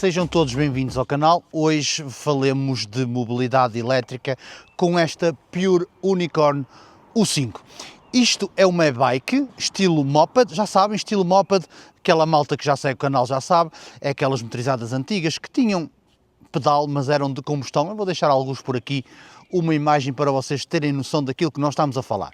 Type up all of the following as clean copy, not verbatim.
Sejam todos bem-vindos ao canal. Hoje falemos de mobilidade elétrica com esta Pure Unicorn U5. Isto é uma e-bike estilo moped, já sabem, estilo moped, aquela malta que já segue o canal já sabe, é aquelas motorizadas antigas que tinham pedal, mas eram de combustão. Eu vou deixar alguns por aqui, uma imagem para vocês terem noção daquilo que nós estamos a falar.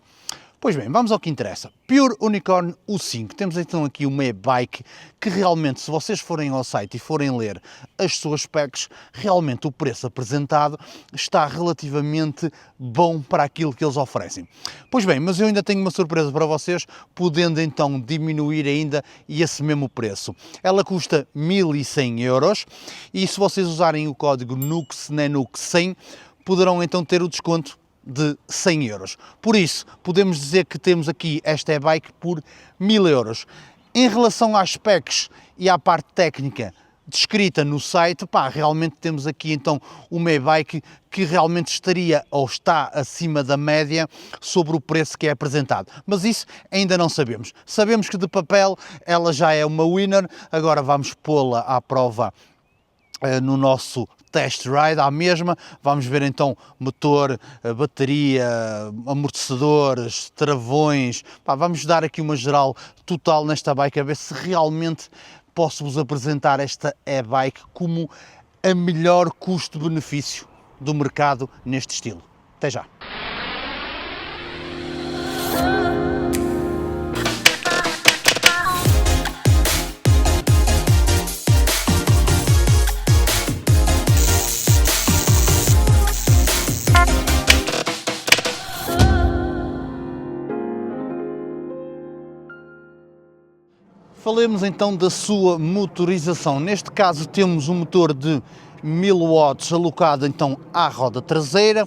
Pois bem, vamos ao que interessa. Pure Unicorn U5. Temos então aqui uma e-bike que realmente, se vocês forem ao site e forem ler as suas specs, realmente o preço apresentado está relativamente bom para aquilo que eles oferecem. Pois bem, mas eu ainda tenho uma surpresa para vocês, podendo então diminuir ainda esse mesmo preço. Ela custa 1.100 euros e se vocês usarem o código NUXNENUX100, poderão então ter o desconto de 100 euros. Por isso, podemos dizer que temos aqui esta e-bike por 1.000 euros. Em relação às specs e à parte técnica descrita no site, realmente temos aqui então uma e-bike que realmente estaria ou está acima da média sobre o preço que é apresentado. Mas isso ainda não sabemos. Sabemos que de papel ela já é uma winner, agora vamos pô-la à prova no nosso test ride à mesma. Vamos ver então motor, bateria, amortecedores, travões, vamos dar aqui uma geral total nesta bike a ver se realmente posso vos apresentar esta e-bike como a melhor custo-benefício do mercado neste estilo. Até já! Falemos então da sua motorização. Neste caso temos um motor de 1000 watts alocado então à roda traseira,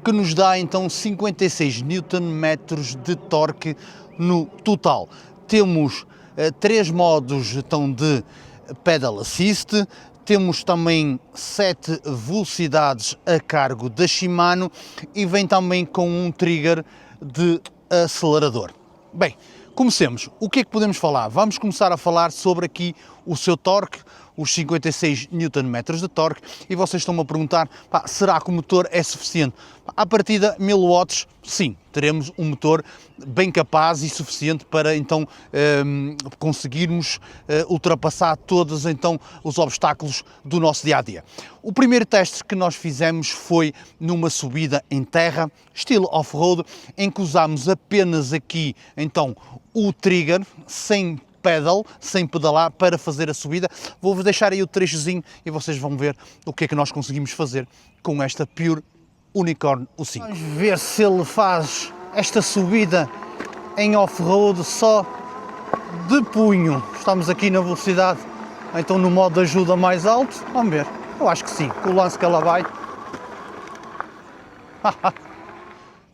que nos dá então 56 Nm de torque no total. Temos três modos então de pedal assist, temos também 7 velocidades a cargo da Shimano e vem também com um trigger de acelerador. Bem, comecemos. O que é que podemos falar? Vamos começar a falar sobre aqui o seu torque, os 56 Nm de torque, e vocês estão-me a perguntar, será que o motor é suficiente? À partida, 1000 watts, sim, teremos um motor bem capaz e suficiente para então conseguirmos ultrapassar todos então os obstáculos do nosso dia-a-dia. O primeiro teste que nós fizemos foi numa subida em terra, estilo off-road, em que usámos apenas aqui então o trigger, sem pedal, sem pedalar, para fazer a subida. Vou-vos deixar aí o trechozinho e vocês vão ver o que é que nós conseguimos fazer com esta Pure Unicorn U5. Vamos ver se ele faz esta subida em off-road só de punho. Estamos aqui na velocidade, então no modo de ajuda mais alto. Vamos ver. Eu acho que sim, com o lance que ela vai.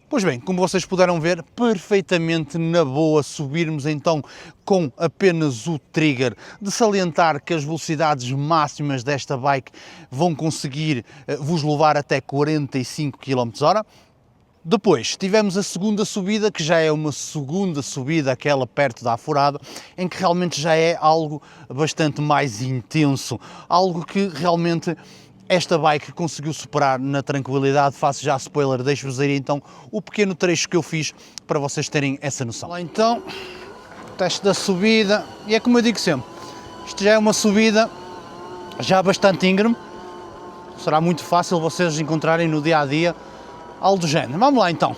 Pois bem, como vocês puderam ver, perfeitamente na boa subirmos então com apenas o trigger. De salientar que as velocidades máximas desta bike vão conseguir vos levar até 45 km/h. Depois tivemos a segunda subida, que já é uma segunda subida, aquela perto da Afurado, em que realmente já é algo bastante mais intenso, algo que realmente esta bike conseguiu superar na tranquilidade. Faço já spoiler, deixo-vos aí então o pequeno trecho que eu fiz para vocês terem essa noção. Lá então, teste da subida, e é como eu digo sempre, isto já é uma subida já bastante íngreme, será muito fácil vocês encontrarem no dia-a-dia algo do género. Vamos lá então,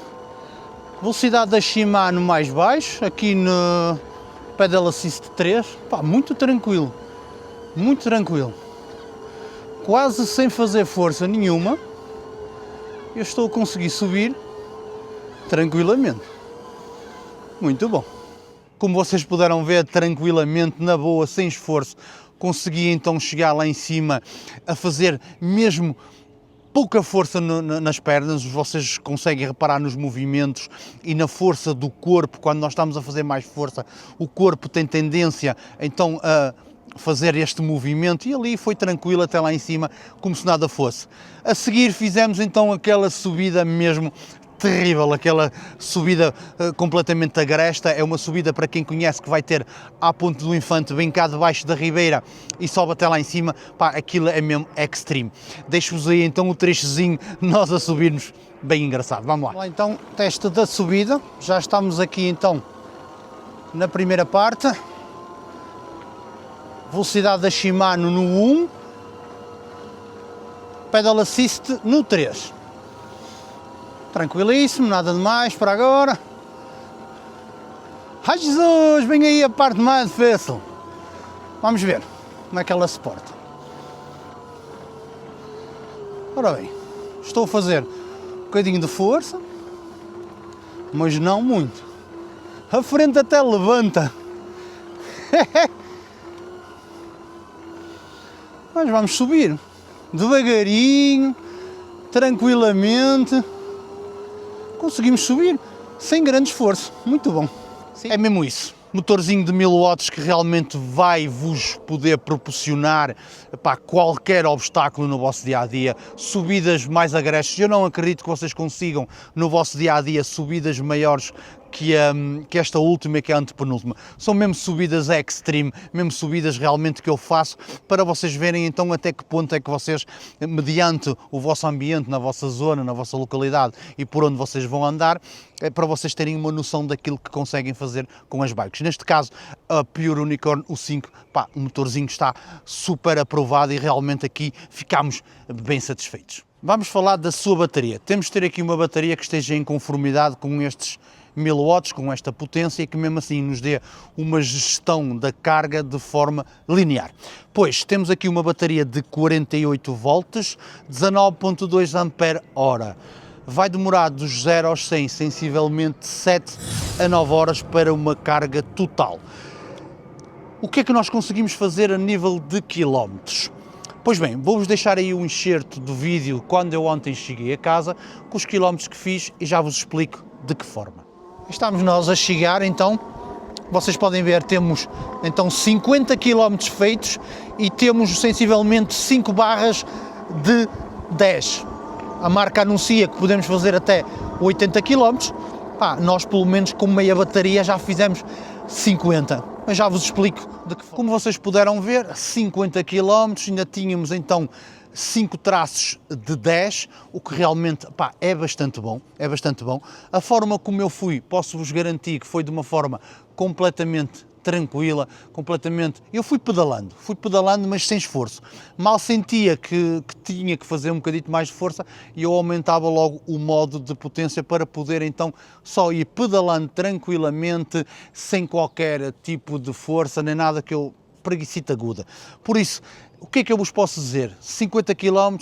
velocidade da Shimano mais baixo, aqui no Pedal Assist 3, muito tranquilo, muito tranquilo. Quase sem fazer força nenhuma, eu estou a conseguir subir tranquilamente. Muito bom. Como vocês puderam ver, tranquilamente, na boa, sem esforço, consegui então chegar lá em cima a fazer mesmo pouca força nas pernas. Vocês conseguem reparar nos movimentos e na força do corpo. Quando nós estamos a fazer mais força, o corpo tem tendência então a fazer este movimento, e ali foi tranquilo até lá em cima, como se nada fosse. A seguir fizemos então aquela subida mesmo terrível, aquela subida completamente agresta. É uma subida, para quem conhece, que vai ter à Ponte do Infante, bem cá debaixo da ribeira, e sobe até lá em cima. Pá, aquilo é mesmo extreme. Deixo-vos aí então o trechozinho, nós a subirmos, bem engraçado. Vamos lá. Então, teste da subida, já estamos aqui então na primeira parte. Velocidade da Shimano no 1, Pedal Assist no 3. Tranquilíssimo, nada de mais para agora. Ai Jesus, vem aí a parte mais difícil. Vamos ver como é que ela se porta. Ora bem, estou a fazer um bocadinho de força, mas não muito. A frente até levanta. Mas vamos subir devagarinho, tranquilamente. Conseguimos subir sem grande esforço, muito bom. Sim. É mesmo isso, motorzinho de 1000 watts que realmente vai vos poder proporcionar, pá, qualquer obstáculo no vosso dia-a-dia, subidas mais agrestes. Eu não acredito que vocês consigam no vosso dia-a-dia subidas maiores que esta última, que é a antepenúltima. São mesmo subidas extreme, mesmo subidas realmente que eu faço, para vocês verem então até que ponto é que vocês, mediante o vosso ambiente, na vossa zona, na vossa localidade e por onde vocês vão andar, para vocês terem uma noção daquilo que conseguem fazer com as bikes. Neste caso, a Pure Unicorn U5, pá, o motorzinho está super aprovado e realmente aqui ficamos bem satisfeitos. Vamos falar da sua bateria. Temos de ter aqui uma bateria que esteja em conformidade com estes 1000 watts, com esta potência, e que mesmo assim nos dê uma gestão da carga de forma linear. Pois temos aqui uma bateria de 48 volts, 19.2 ampere-hora. Vai demorar dos 0 aos 100 sensivelmente 7 a 9 horas para uma carga total. O que é que nós conseguimos fazer a nível de quilómetros? Pois bem, vou-vos deixar aí um enxerto do vídeo quando eu ontem cheguei a casa, com os quilómetros que fiz, e já vos explico de que forma. Estamos nós a chegar, então, vocês podem ver, temos então 50 km feitos e temos sensivelmente 5 barras de 10. A marca anuncia que podemos fazer até 80 km, nós pelo menos com meia bateria já fizemos 50, mas já vos explico de que forma. Como vocês puderam ver, 50 km, ainda tínhamos então 5 traços de 10, o que realmente, é bastante bom, é bastante bom. A forma como eu fui, posso-vos garantir que foi de uma forma completamente tranquila, eu fui pedalando, mas sem esforço. Mal sentia que tinha que fazer um bocadinho mais de força e eu aumentava logo o modo de potência para poder então só ir pedalando tranquilamente, sem qualquer tipo de força, nem nada que eu preguicita aguda. Por isso, o que é que eu vos posso dizer? 50 km,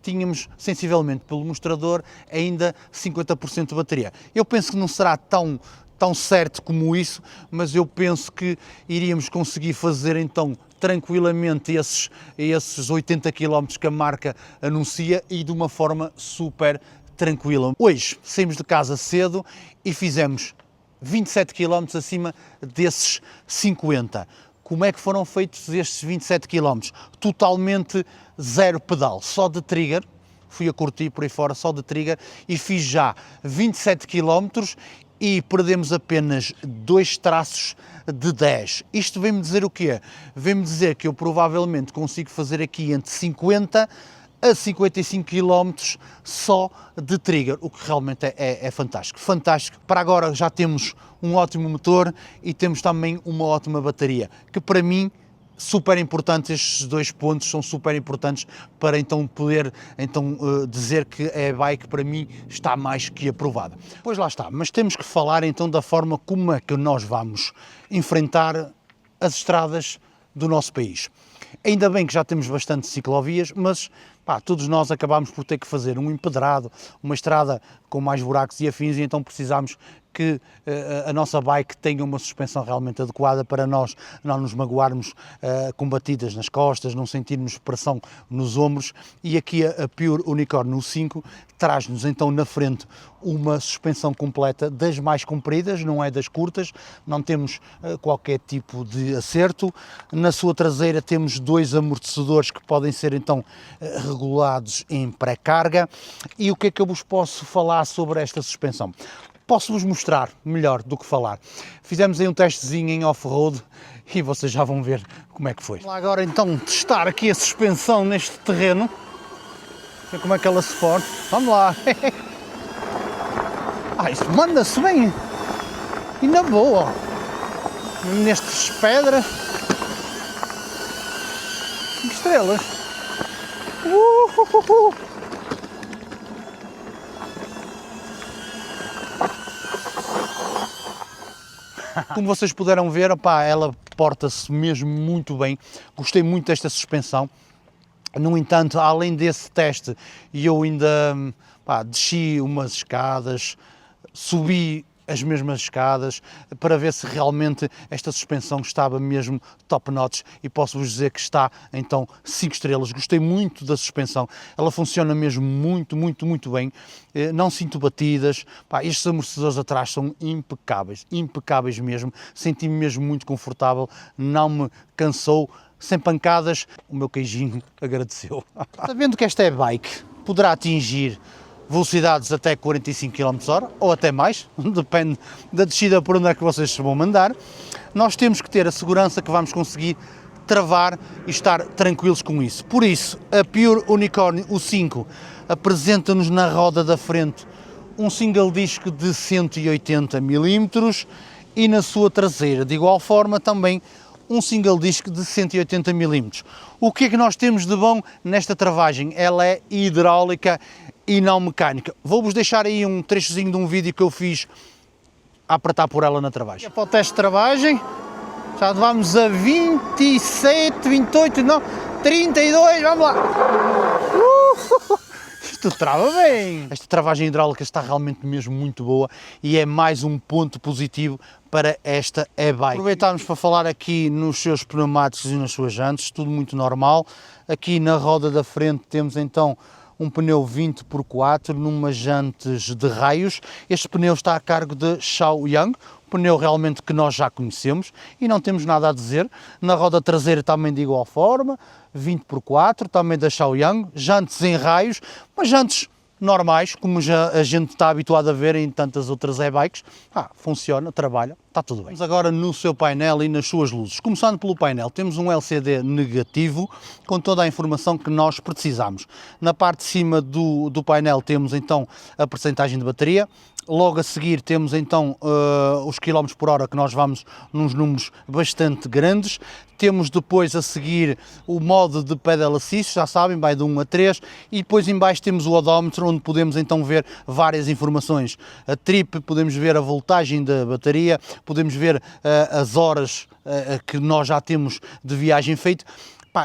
tínhamos sensivelmente pelo mostrador ainda 50% de bateria. Eu penso que não será tão certo como isso, mas eu penso que iríamos conseguir fazer então tranquilamente esses 80 km que a marca anuncia e de uma forma super tranquila. Hoje saímos de casa cedo e fizemos 27 km acima desses 50. Como é que foram feitos estes 27 km? Totalmente zero pedal, só de trigger. Fui a curtir por aí fora, só de trigger, e fiz já 27 km e perdemos apenas 2 traços de 10. Isto vem-me dizer o quê? Vem-me dizer que eu provavelmente consigo fazer aqui entre 50 a 55 km só de trigger, o que realmente é fantástico. Fantástico. Para agora já temos um ótimo motor e temos também uma ótima bateria, que para mim, super importantes, estes 2 pontos são super importantes para então poder dizer que a bike para mim está mais que aprovada. Pois lá está, mas temos que falar então da forma como é que nós vamos enfrentar as estradas do nosso país. Ainda bem que já temos bastante ciclovias, mas todos nós acabamos por ter que fazer um empedrado, uma estrada com mais buracos e afins, e então precisamos que a nossa bike tenha uma suspensão realmente adequada para nós não nos magoarmos com batidas nas costas, não sentirmos pressão nos ombros, e aqui a Pure Unicorn U5 traz-nos então na frente uma suspensão completa das mais compridas, não é das curtas, não temos qualquer tipo de acerto. Na sua traseira temos 2 amortecedores que podem ser então regulados em pré-carga. E o que é que eu vos posso falar sobre esta suspensão? Posso-vos mostrar melhor do que falar. Fizemos aí um testezinho em off-road e vocês já vão ver como é que foi. Vamos lá agora então testar aqui a suspensão neste terreno. Ver como é que ela se forma. Vamos lá. Isso manda-se bem. E na boa. Nestas pedras. Que estrelas. Como vocês puderam ver, opá, ela porta-se mesmo muito bem. Gostei muito desta suspensão. No entanto, além desse teste, eu ainda desci umas escadas, subi as mesmas escadas para ver se realmente esta suspensão estava mesmo top notch e posso-vos dizer que está então 5 estrelas. Gostei muito da suspensão, ela funciona mesmo muito bem, não sinto batidas, estes amortecedores atrás são impecáveis mesmo, senti-me mesmo muito confortável, não me cansou, sem pancadas, o meu queijinho agradeceu. Sabendo que esta é bike, poderá atingir velocidades até 45 km/h ou até mais, depende da descida por onde é que vocês se vão mandar. Nós temos que ter a segurança que vamos conseguir travar e estar tranquilos com isso. Por isso, a Pure Unicorn U5 apresenta-nos na roda da frente um single disc de 180 mm e na sua traseira, de igual forma, também um single disc de 180 mm. O que é que nós temos de bom nesta travagem? Ela é hidráulica e não mecânica. Vou-vos deixar aí um trechozinho de um vídeo que eu fiz a apertar por ela na travagem. Para o teste de travagem, já vamos a 27, 28, não, 32, vamos lá! Isto trava bem! Esta travagem hidráulica está realmente mesmo muito boa e é mais um ponto positivo para esta e-bike. Aproveitámos para falar aqui nos seus pneumáticos e nas suas jantes, tudo muito normal. Aqui na roda da frente temos então um pneu 20x4 numas jantes de raios. Este pneu está a cargo de Shaoyang, pneu realmente que nós já conhecemos e não temos nada a dizer. Na roda traseira também de igual forma, 20x4, também da Shaoyang, jantes em raios, mas jantes normais, como já a gente está habituado a ver em tantas outras e-bikes. Funciona, trabalha, está tudo bem. Vamos agora no seu painel e nas suas luzes. Começando pelo painel, temos um LCD negativo com toda a informação que nós precisamos. Na parte de cima do painel temos então a percentagem de bateria. Logo a seguir temos então os km por hora, que nós vamos nos números bastante grandes. Temos depois a seguir o modo de pedal assist, já sabem, vai de 1 a 3, e depois em baixo temos o odómetro, onde podemos então ver várias informações. A trip, podemos ver a voltagem da bateria, podemos ver as horas que nós já temos de viagem feito.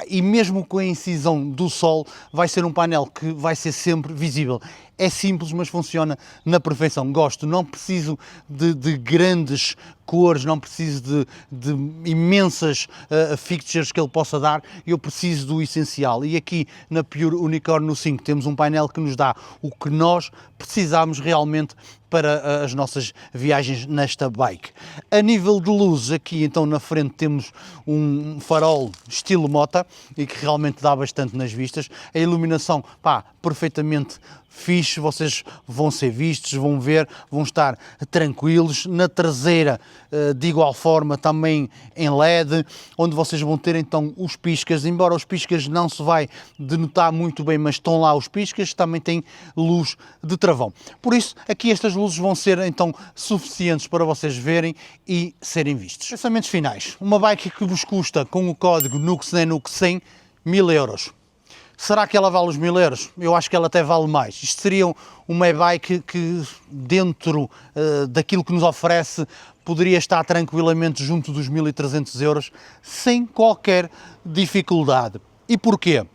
E mesmo com a incisão do sol, vai ser um painel que vai ser sempre visível. É simples, mas funciona na perfeição. Gosto, não preciso de grandes cores, não preciso de imensas fixtures que ele possa dar, eu preciso do essencial. E aqui na Pure Unicorn U5 temos um painel que nos dá o que nós precisamos realmente para as nossas viagens nesta bike. A nível de luzes, aqui então na frente temos um farol estilo Mota e que realmente dá bastante nas vistas. A iluminação, perfeitamente fixe, vocês vão ser vistos, vão ver, vão estar tranquilos. Na traseira, de igual forma, também em LED, onde vocês vão ter então os piscas, embora os piscas não se vai denotar muito bem, mas estão lá os piscas, também tem luz de travão. Por isso, aqui estas luzes vão ser então suficientes para vocês verem e serem vistos. Pensamentos finais. Uma bike que vos custa, com o código NUXNENUX100, 1000 euros. Será que ela vale os 1000 euros? Eu acho que ela até vale mais. Isto seria uma e-bike que dentro daquilo que nos oferece poderia estar tranquilamente junto dos 1300 euros sem qualquer dificuldade. E porquê?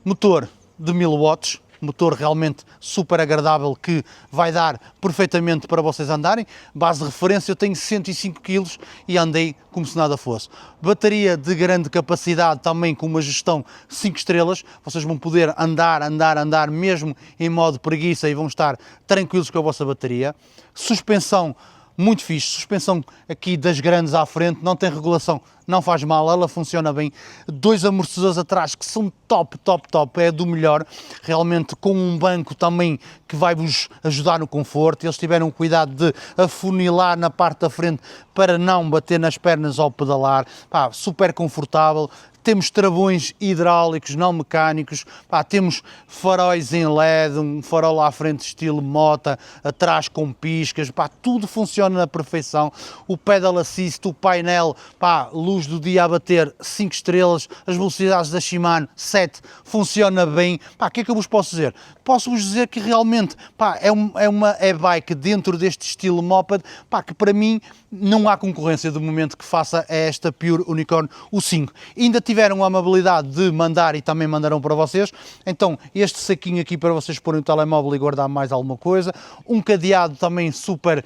Motor de 1000 watts, motor realmente super agradável que vai dar perfeitamente para vocês andarem. Base de referência, eu tenho 105 kg e andei como se nada fosse. Bateria de grande capacidade, também com uma gestão 5 estrelas, vocês vão poder andar mesmo em modo preguiça e vão estar tranquilos com a vossa bateria. Suspensão muito fixe, suspensão aqui das grandes à frente, não tem regulação não faz mal, ela funciona bem. Dois amortecedores atrás que são top, top, top, é do melhor, realmente com um banco também que vai vos ajudar no conforto. Eles tiveram cuidado de afunilar na parte da frente para não bater nas pernas ao pedalar, pá, super confortável. Temos travões hidráulicos, não mecânicos, pá, temos faróis em LED, um farol lá à frente estilo Mota, atrás com piscas, pá, tudo funciona na perfeição. O pedal assist, o painel, pá, luz do dia a bater 5 estrelas, as velocidades da Shimano 7, funciona bem. Pá, o que é que eu vos posso dizer? Posso-vos dizer que realmente, pá, é uma e-bike dentro deste estilo moped, pá, que para mim não há concorrência do momento que faça a esta Pure Unicorn U5. Ainda tiveram a amabilidade de mandar e também mandarão para vocês, então este saquinho aqui para vocês porem o telemóvel e guardar mais alguma coisa, um cadeado também super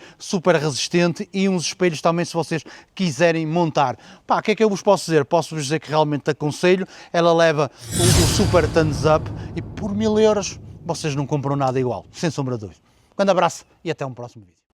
resistente e uns espelhos também se vocês quiserem montar. Pá, o que é que eu vos posso dizer? Posso-vos dizer que realmente aconselho, ela leva o super thumbs up e por 1000 euros vocês não compram nada igual, sem sombra de dúvida. Um grande abraço e até um próximo vídeo.